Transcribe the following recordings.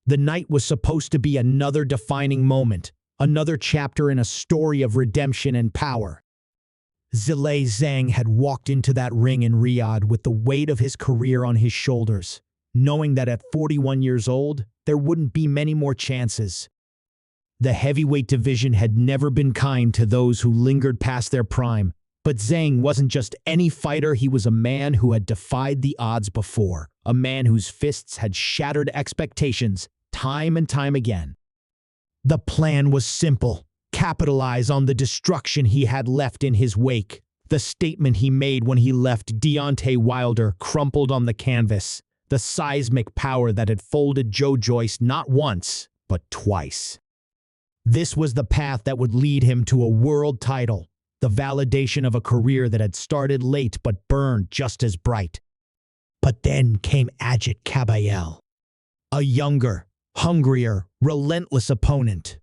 The night was supposed to be another defining moment, another chapter in a story of redemption and power. Zhilei Zhang had walked into that ring in Riyadh with the weight of his career on his shoulders, knowing that at 41 years old, there wouldn't be many more chances. The heavyweight division had never been kind to those who lingered past their prime, but Zhang wasn't just any fighter, he was a man who had defied the odds before, a man whose fists had shattered expectations time and time again. The plan was simple: capitalize on the destruction he had left in his wake. The statement he made when he left Deontay Wilder crumpled on the canvas, the seismic power that had folded Joe Joyce not once, but twice. This was the path that would lead him to a world title, the validation of a career that had started late but burned just as bright. But then came Ajit Kabayel, a younger, hungrier, relentless opponent.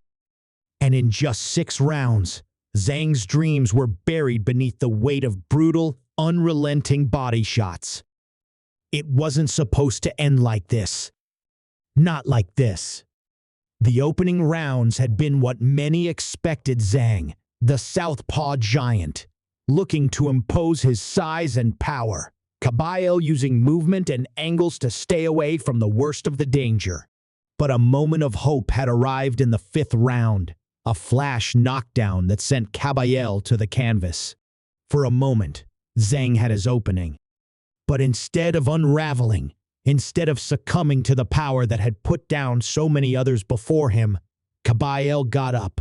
And in just 6 rounds, Zhang's dreams were buried beneath the weight of brutal, unrelenting body shots. It wasn't supposed to end like this. Not like this. The opening rounds had been what many expected: Zhang, the southpaw giant, looking to impose his size and power. Kabayel using movement and angles to stay away from the worst of the danger. But a moment of hope had arrived in the 5th round, a flash knockdown that sent Kabayel to the canvas. For a moment, Zhang had his opening. But instead of unraveling, instead of succumbing to the power that had put down so many others before him, Kabayel got up.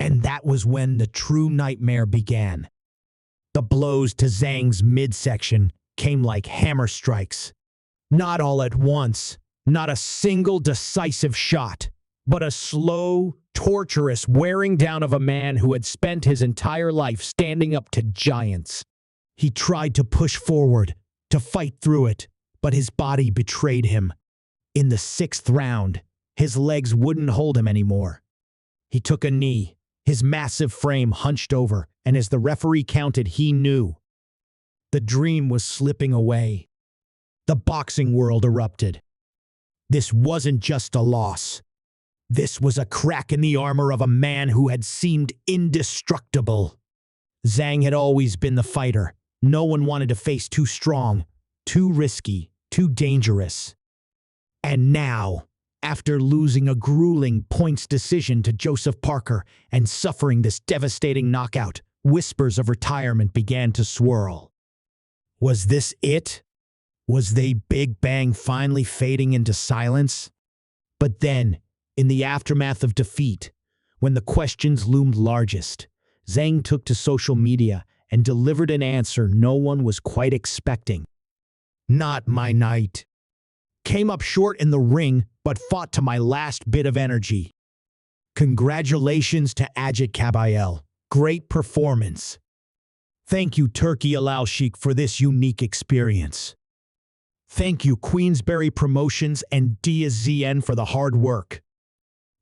And that was when the true nightmare began. The blows to Zhang's midsection came like hammer strikes. Not all at once, not a single decisive shot, but a slow, torturous wearing down of a man who had spent his entire life standing up to giants. He tried to push forward, to fight through it, but his body betrayed him. In the 6th round, his legs wouldn't hold him anymore. He took a knee, his massive frame hunched over, and as the referee counted, he knew. The dream was slipping away. The boxing world erupted. This wasn't just a loss. This was a crack in the armor of a man who had seemed indestructible. Zhang had always been the fighter. No one wanted to face too strong, too risky, too dangerous. And now, after losing a grueling points decision to Joseph Parker and suffering this devastating knockout, whispers of retirement began to swirl. Was this it? Was the Big Bang finally fading into silence? But then, in the aftermath of defeat, when the questions loomed largest, Zhang took to social media and delivered an answer no one was quite expecting. Not my night. Came up short in the ring, but fought to my last bit of energy. Congratulations to Ajit Kabayel. Great performance. Thank you, Turki Al Sheikh, for this unique experience. Thank you, Queensberry Promotions and DSZN for the hard work.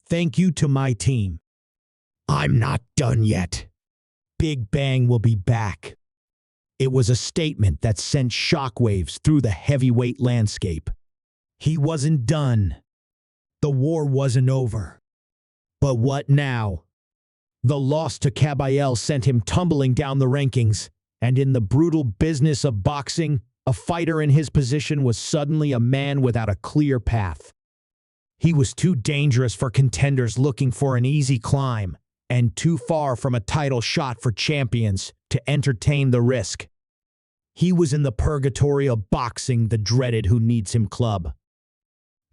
Thank you to my team. I'm not done yet. Big Bang will be back. It was a statement that sent shockwaves through the heavyweight landscape. He wasn't done. The war wasn't over. But what now? The loss to Kabayel sent him tumbling down the rankings, and in the brutal business of boxing, a fighter in his position was suddenly a man without a clear path. He was too dangerous for contenders looking for an easy climb, and too far from a title shot for champions to entertain the risk. He was in the purgatory of boxing, the dreaded who needs him club.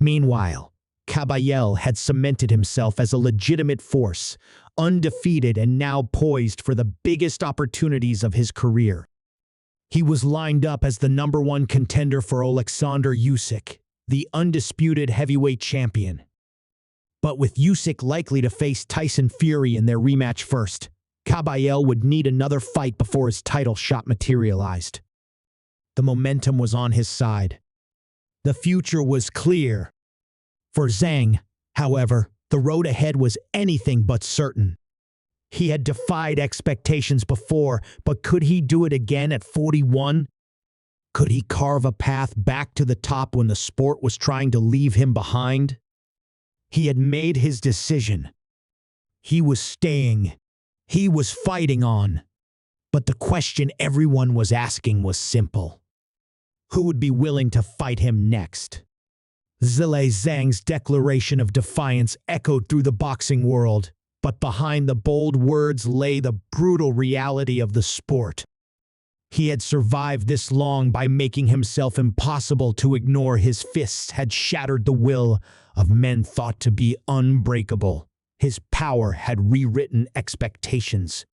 Meanwhile, Kabayel had cemented himself as a legitimate force, undefeated and now poised for the biggest opportunities of his career. He was lined up as the #1 contender for Alexander Usyk, the undisputed heavyweight champion. But with Usyk likely to face Tyson Fury in their rematch first, Kabayel would need another fight before his title shot materialized. The momentum was on his side. The future was clear. For Zhang, however, the road ahead was anything but certain. He had defied expectations before, but could he do it again at 41? Could he carve a path back to the top when the sport was trying to leave him behind? He had made his decision. He was staying. He was fighting on. But the question everyone was asking was simple. Who would be willing to fight him next? Zhilei Zhang's declaration of defiance echoed through the boxing world, but behind the bold words lay the brutal reality of the sport. He had survived this long by making himself impossible to ignore. His fists had shattered the will of men thought to be unbreakable. His power had rewritten expectations.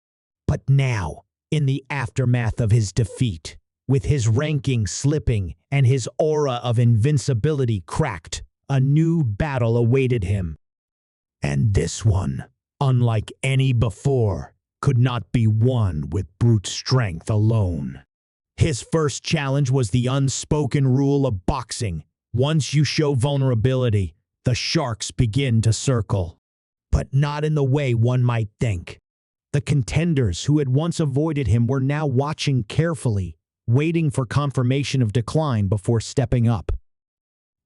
But now, in the aftermath of his defeat, with his ranking slipping and his aura of invincibility cracked, a new battle awaited him. And this one, unlike any before, could not be won with brute strength alone. His first challenge was the unspoken rule of boxing. Once you show vulnerability, the sharks begin to circle. But not in the way one might think. The contenders who had once avoided him were now watching carefully, waiting for confirmation of decline before stepping up.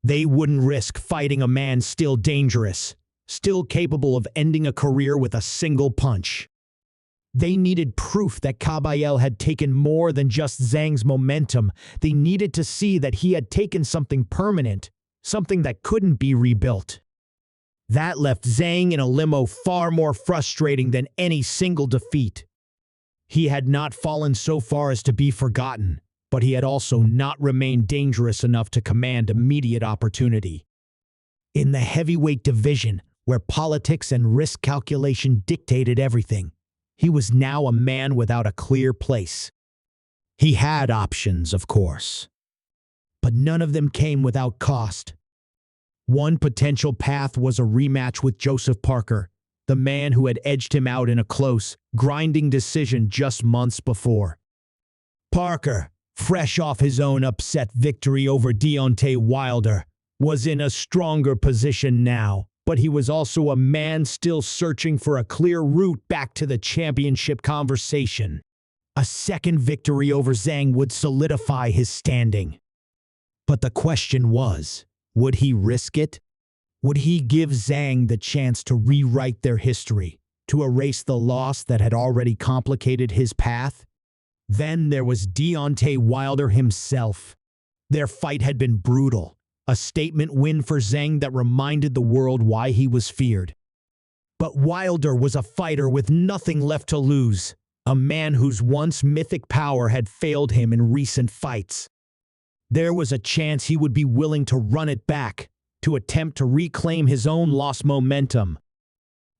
They wouldn't risk fighting a man still dangerous, still capable of ending a career with a single punch. They needed proof that Caballel had taken more than just Zhang's momentum. They needed to see that he had taken something permanent, something that couldn't be rebuilt. That left Zhang in a limo far more frustrating than any single defeat. He had not fallen so far as to be forgotten, but he had also not remained dangerous enough to command immediate opportunity. In the heavyweight division, where politics and risk calculation dictated everything, he was now a man without a clear place. He had options, of course, but none of them came without cost. One potential path was a rematch with Joseph Parker, the man who had edged him out in a close, grinding decision just months before. Parker, fresh off his own upset victory over Deontay Wilder, was in a stronger position now, but he was also a man still searching for a clear route back to the championship conversation. A second victory over Zhang would solidify his standing. But the question was, would he risk it? Would he give Zhang the chance to rewrite their history, to erase the loss that had already complicated his path? Then there was Deontay Wilder himself. Their fight had been brutal, a statement win for Zhang that reminded the world why he was feared. But Wilder was a fighter with nothing left to lose, a man whose once mythic power had failed him in recent fights. There was a chance he would be willing to run it back, to attempt to reclaim his own lost momentum.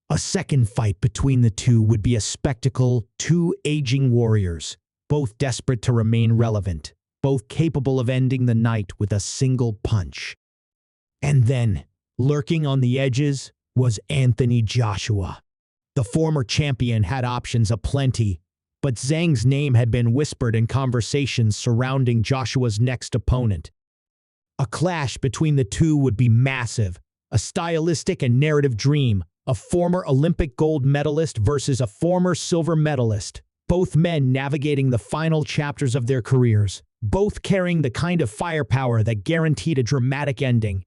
A second fight between the two would be a spectacle, two aging warriors, both desperate to remain relevant, both capable of ending the night with a single punch. And then, lurking on the edges, was Anthony Joshua. The former champion had options aplenty, but Zhang's name had been whispered in conversations surrounding Joshua's next opponent. A clash between the two would be massive, a stylistic and narrative dream, a former Olympic gold medalist versus a former silver medalist, both men navigating the final chapters of their careers, both carrying the kind of firepower that guaranteed a dramatic ending.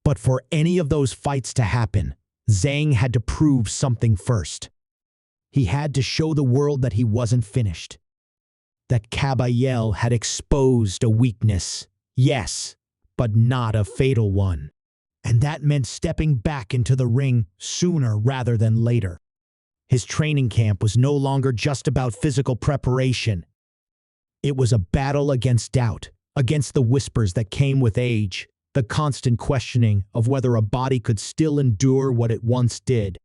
But for any of those fights to happen, Zhang had to prove something first. He had to show the world that he wasn't finished. That Caballel had exposed a weakness, yes, but not a fatal one. And that meant stepping back into the ring sooner rather than later. His training camp was no longer just about physical preparation. It was a battle against doubt, against the whispers that came with age, the constant questioning of whether a body could still endure what it once did.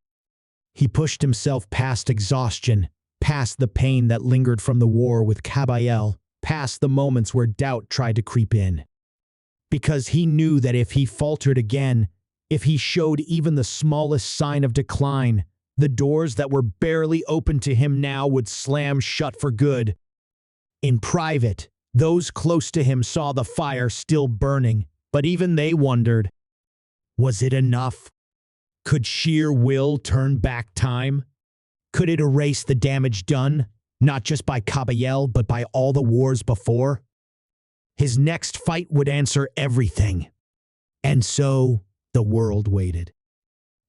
He pushed himself past exhaustion, past the pain that lingered from the war with Caballel, past the moments where doubt tried to creep in. Because he knew that if he faltered again, if he showed even the smallest sign of decline, the doors that were barely open to him now would slam shut for good. In private, those close to him saw the fire still burning, but even they wondered, was it enough? Could sheer will turn back time? Could it erase the damage done, not just by Caballel, but by all the wars before? His next fight would answer everything. And so, the world waited.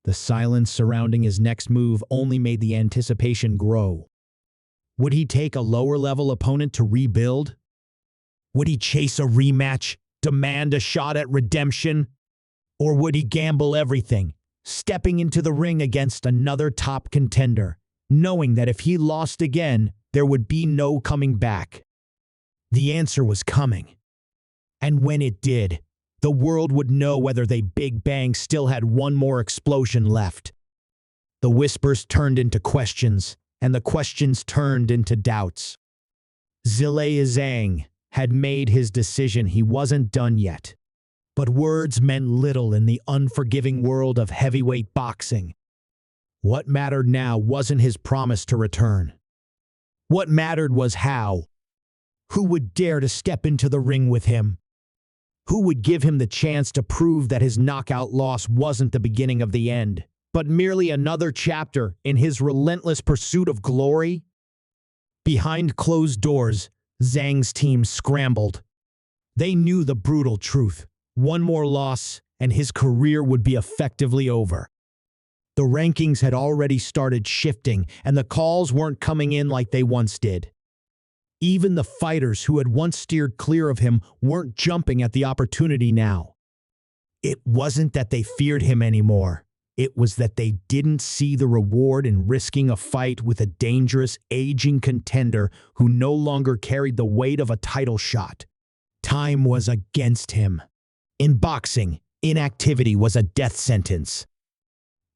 The silence surrounding his next move only made the anticipation grow. Would he take a lower-level opponent to rebuild? Would he chase a rematch, demand a shot at redemption? Or would he gamble everything, stepping into the ring against another top contender, knowing that if he lost again, there would be no coming back? The answer was coming. And when it did, the world would know whether they Big Bang still had one more explosion left. The whispers turned into questions, and the questions turned into doubts. Zhilei Zhang had made his decision. He wasn't done yet. But words meant little in the unforgiving world of heavyweight boxing. What mattered now wasn't his promise to return. What mattered was how. Who would dare to step into the ring with him? Who would give him the chance to prove that his knockout loss wasn't the beginning of the end, but merely another chapter in his relentless pursuit of glory? Behind closed doors, Zhang's team scrambled. They knew the brutal truth. One more loss, and his career would be effectively over. The rankings had already started shifting, and the calls weren't coming in like they once did. Even the fighters who had once steered clear of him weren't jumping at the opportunity now. It wasn't that they feared him anymore. It was that they didn't see the reward in risking a fight with a dangerous, aging contender who no longer carried the weight of a title shot. Time was against him. In boxing, inactivity was a death sentence.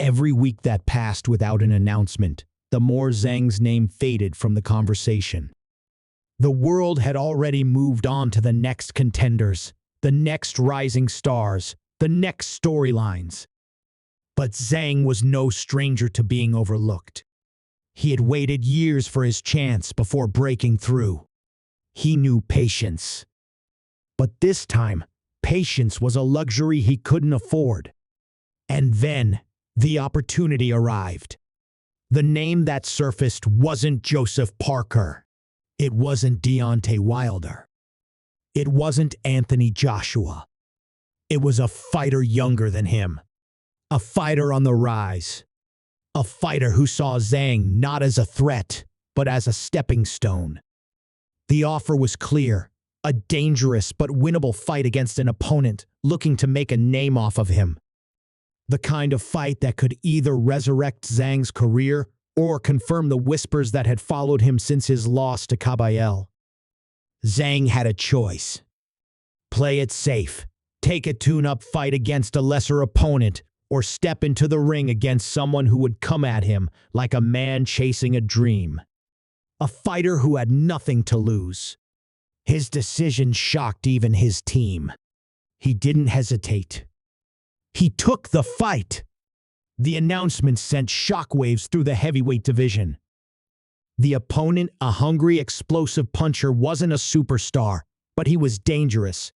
Every week that passed without an announcement, the more Zhang's name faded from the conversation. The world had already moved on to the next contenders, the next rising stars, the next storylines. But Zhang was no stranger to being overlooked. He had waited years for his chance before breaking through. He knew patience. But this time, patience was a luxury he couldn't afford. And then, the opportunity arrived. The name that surfaced wasn't Joseph Parker. It wasn't Deontay Wilder. It wasn't Anthony Joshua. It was a fighter younger than him. A fighter on the rise. A fighter who saw Zhang not as a threat, but as a stepping stone. The offer was clear. A dangerous but winnable fight against an opponent looking to make a name off of him. The kind of fight that could either resurrect Zhang's career or confirm the whispers that had followed him since his loss to Caballel. Zhang had a choice. Play it safe, take a tune-up fight against a lesser opponent, or step into the ring against someone who would come at him like a man chasing a dream. A fighter who had nothing to lose. His decision shocked even his team. He didn't hesitate. He took the fight. The announcement sent shockwaves through the heavyweight division. The opponent, a hungry, explosive puncher, wasn't a superstar, but he was dangerous.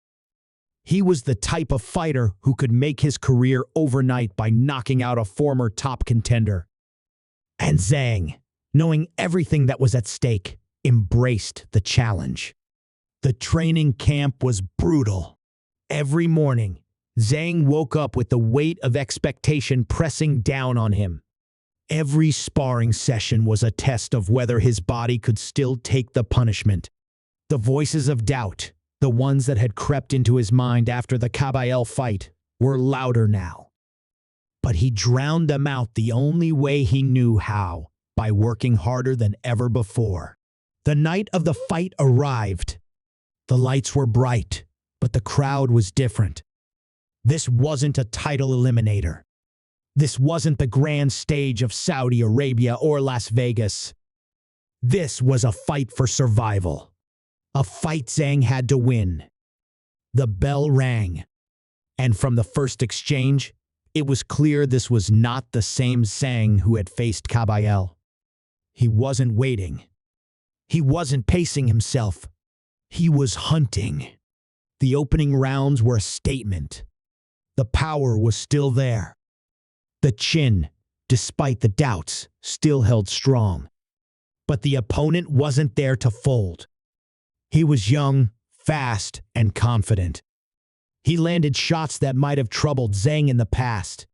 He was the type of fighter who could make his career overnight by knocking out a former top contender. And Zhang, knowing everything that was at stake, embraced the challenge. The training camp was brutal. Every morning, Zhang woke up with the weight of expectation pressing down on him. Every sparring session was a test of whether his body could still take the punishment. The voices of doubt, the ones that had crept into his mind after the Caballel fight, were louder now. But he drowned them out the only way he knew how, by working harder than ever before. The night of the fight arrived. The lights were bright, but the crowd was different. This wasn't a title eliminator. This wasn't the grand stage of Saudi Arabia or Las Vegas. This was a fight for survival. A fight Zhang had to win. The bell rang. And from the first exchange, it was clear this was not the same Zhang who had faced Caballel. He wasn't waiting. He wasn't pacing himself. He was hunting. The opening rounds were a statement. The power was still there. The chin, despite the doubts, still held strong. But the opponent wasn't there to fold. He was young, fast, and confident. He landed shots that might have troubled Zhang in the past.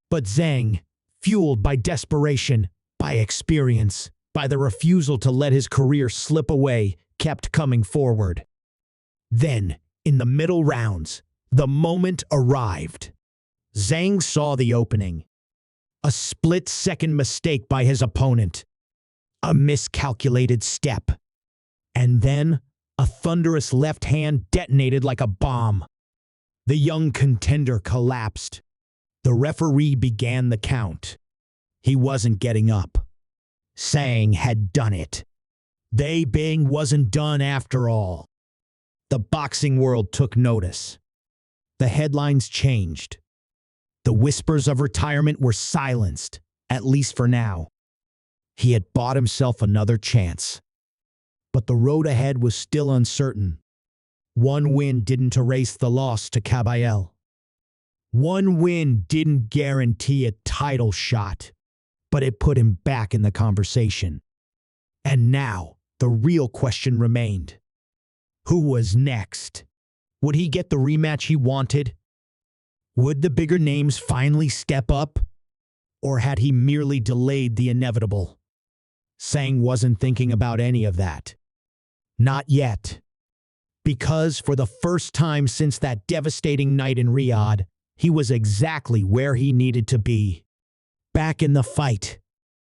But Zhang, fueled by desperation, by experience, by the refusal to let his career slip away, kept coming forward. Then, in the middle rounds, the moment arrived. Zhang saw the opening. A split-second mistake by his opponent. A miscalculated step. And then, a thunderous left hand detonated like a bomb. The young contender collapsed. The referee began the count. He wasn't getting up. Zhang had done it. They Bing wasn't done after all. The boxing world took notice. The headlines changed. The whispers of retirement were silenced, at least for now. He had bought himself another chance. But the road ahead was still uncertain. One win didn't erase the loss to Caballel. One win didn't guarantee a title shot, but it put him back in the conversation. And now, the real question remained. Who was next? Would he get the rematch he wanted? Would the bigger names finally step up? Or had he merely delayed the inevitable? Zhang wasn't thinking about any of that. Not yet. Because for the first time since that devastating night in Riyadh, he was exactly where he needed to be. Back in the fight.